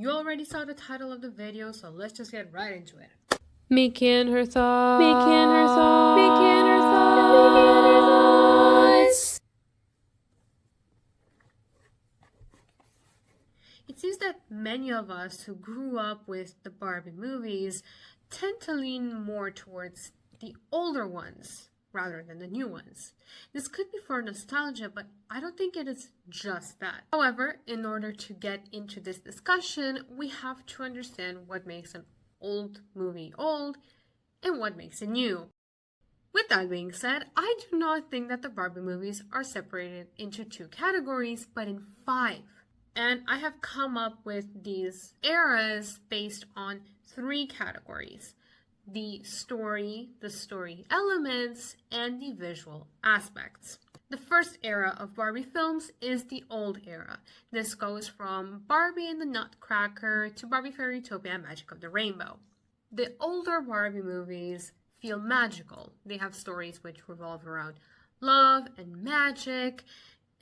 You already saw the title of the video, so let's just get right into it. Making her thoughts. Making her thoughts. Making her thoughts. Making her thoughts. It seems that many of us who grew up with the Barbie movies tend to lean more towards the older ones rather than the new ones. This could be for nostalgia, but I don't think it is just that. However, in order to get into this discussion, we have to understand what makes an old movie old and what makes it new. With that being said, I do not think that the Barbie movies are separated into two categories, but in five. And I have come up with these eras based on three categories: the story elements, and the visual aspects. The first era of Barbie films is the old era. This goes from Barbie and the Nutcracker to Barbie Fairytopia and Magic of the Rainbow. The older Barbie movies feel magical. They have stories which revolve around love and magic,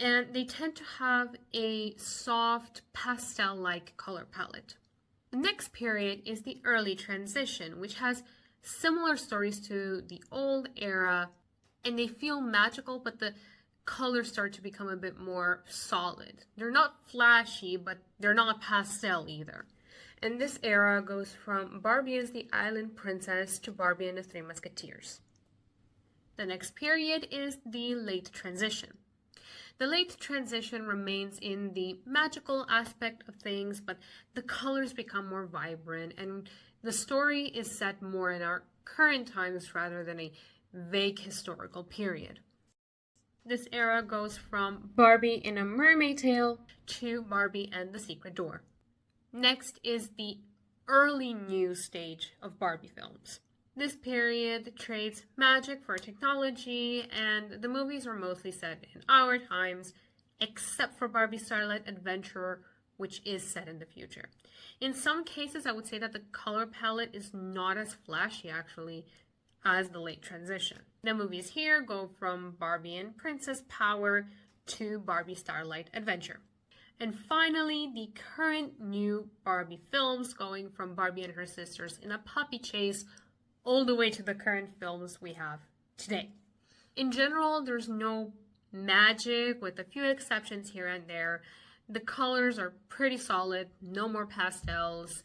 and they tend to have a soft pastel-like color palette. The next period is the early transition, which has similar stories to the old era, and they feel magical, but the colors start to become a bit more solid. They're not flashy, but they're not pastel either. And this era goes from Barbie as the Island Princess to Barbie and the Three Musketeers. The next period is the late transition. The late transition remains in the magical aspect of things, but the colors become more vibrant and the story is set more in our current times rather than a vague historical period. This era goes from Barbie in A Mermaid Tale to Barbie and the Secret Door. Next is the early new stage of Barbie films. This period trades magic for technology, and the movies are mostly set in our times, except for Barbie Starlight Adventure, which is set in the future. In some cases, I would say that the color palette is not as flashy, actually, as the late transition. The movies here go from Barbie and Princess Power to Barbie Starlight Adventure. And finally, the current new Barbie films, going from Barbie and her sisters in a puppy chase all the way to the current films we have today. In general, there's no magic, with a few exceptions here and there. The colors are pretty solid, no more pastels,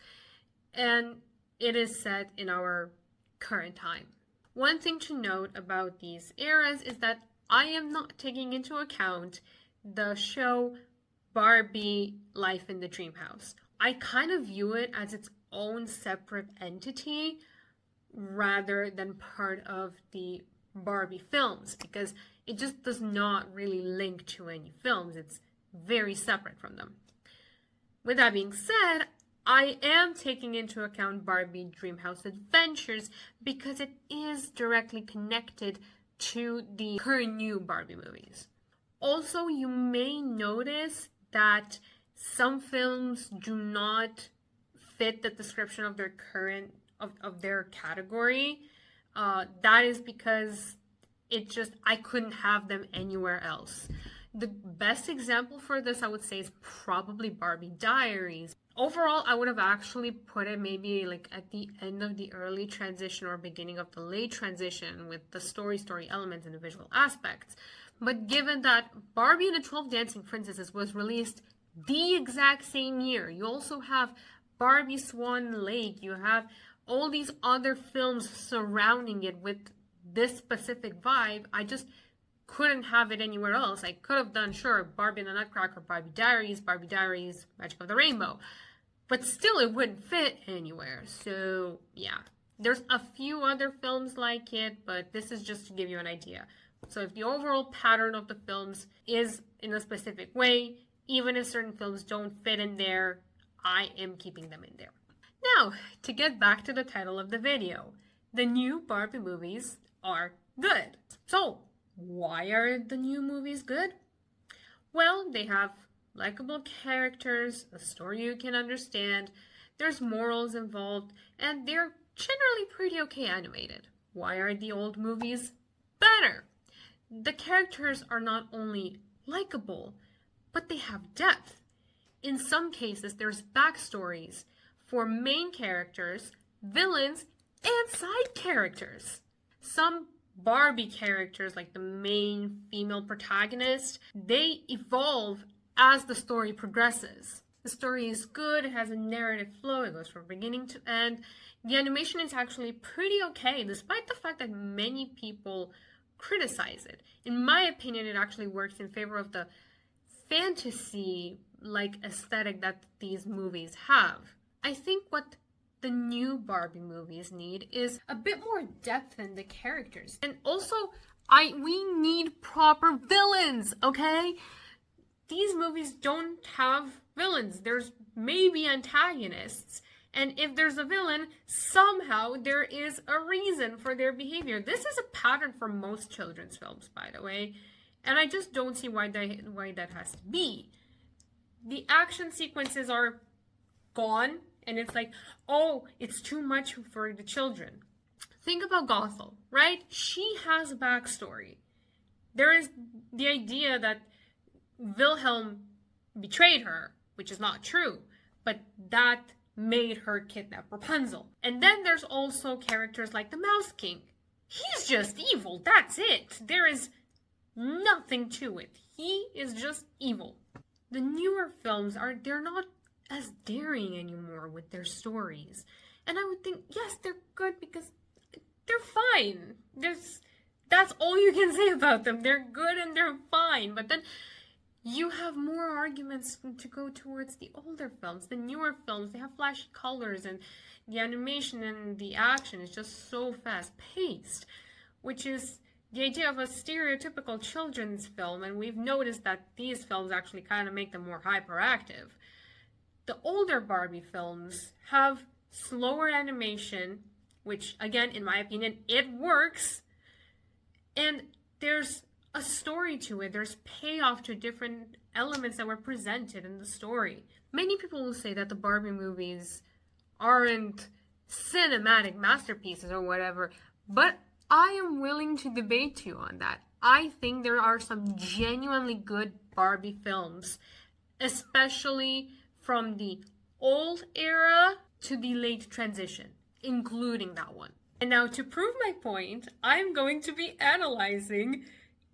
and it is set in our current time. One thing to note about these eras is that I am not taking into account the show Barbie Life in the Dream House. I kind of view it as its own separate entity rather than part of the Barbie films, because it just does not really link to any films. It's very separate from them. With that being said, I am taking into account Barbie Dreamhouse Adventures because it is directly connected to the current new Barbie movies. Also, you may notice that some films do not fit the description of their current of their category. That is because I couldn't have them anywhere else. The best example for this, I would say, is probably Barbie Diaries. Overall, I would have actually put it maybe like at the end of the early transition or beginning of the late transition, with the story elements and the visual aspects. But given that Barbie and the 12 Dancing Princesses was released the exact same year, you also have Barbie Swan Lake, you have all these other films surrounding it with this specific vibe, I just couldn't have it anywhere else. I could have done, sure, Barbie and the Nutcracker, Barbie Diaries, Magic of the Rainbow, but still it wouldn't fit anywhere. So yeah, there's a few other films like it, but this is just to give you an idea. So if the overall pattern of the films is in a specific way, even if certain films don't fit in there, I am keeping them in there. Now, to get back to the title of the video, the new Barbie movies are good. So, why are the new movies good? Well, they have likable characters, a story you can understand, there's morals involved, and they're generally pretty okay animated. Why are the old movies better? The characters are not only likable, but they have depth. in some cases, there's backstories for main characters, villains, and side characters. Some Barbie characters, like the main female protagonist, they evolve as the story progresses. The story is good, it has a narrative flow, it goes from beginning to end. The animation is actually pretty okay, despite the fact that many people criticize it. In my opinion, it actually works in favor of the fantasy-like aesthetic that these movies have. I think what the new Barbie movies need is a bit more depth in the characters. And also, we need proper villains, okay? These movies don't have villains. There's maybe antagonists. And if there's a villain, somehow there is a reason for their behavior. This is a pattern for most children's films, by the way. And I just don't see why that has to be. The action sequences are gone. And it's like, oh, it's too much for the children. Think about Gothel, right? She has a backstory. There is the idea that Wilhelm betrayed her, which is not true, but that made her kidnap Rapunzel. And then there's also characters like the Mouse King. He's just evil, that's it. There is nothing to it. He is just evil. The newer films they're not as daring anymore with their stories. And I would think, yes, they're good because they're fine. That's all you can say about them. They're good and they're fine. But then you have more arguments to go towards the older films. The newer films, they have flashy colors and the animation and the action is just so fast-paced, which is the idea of a stereotypical children's film, and we've noticed that these films actually kind of make them more hyperactive. The older Barbie films have slower animation, which, again, in my opinion, it works, and there's a story to it. There's payoff to different elements that were presented in the story. Many people will say that the Barbie movies aren't cinematic masterpieces or whatever, but I am willing to debate you on that. I think there are some genuinely good Barbie films, especially from the old era to the late transition, including that one. And now, to prove my point, I'm going to be analyzing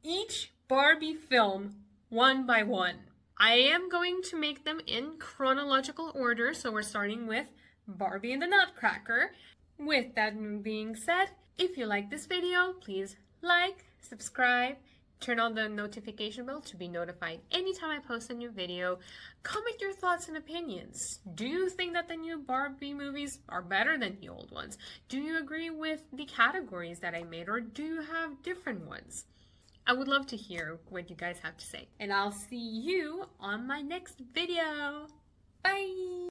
each Barbie film one by one. I am going to make them in chronological order, so we're starting with Barbie and the Nutcracker. With that being said, if you like this video, please like, subscribe, turn on the notification bell to be notified anytime I post a new video. Comment your thoughts and opinions. Do you think that the new Barbie movies are better than the old ones? Do you agree with the categories that I made, or do you have different ones? I would love to hear what you guys have to say. And I'll see you on my next video. Bye!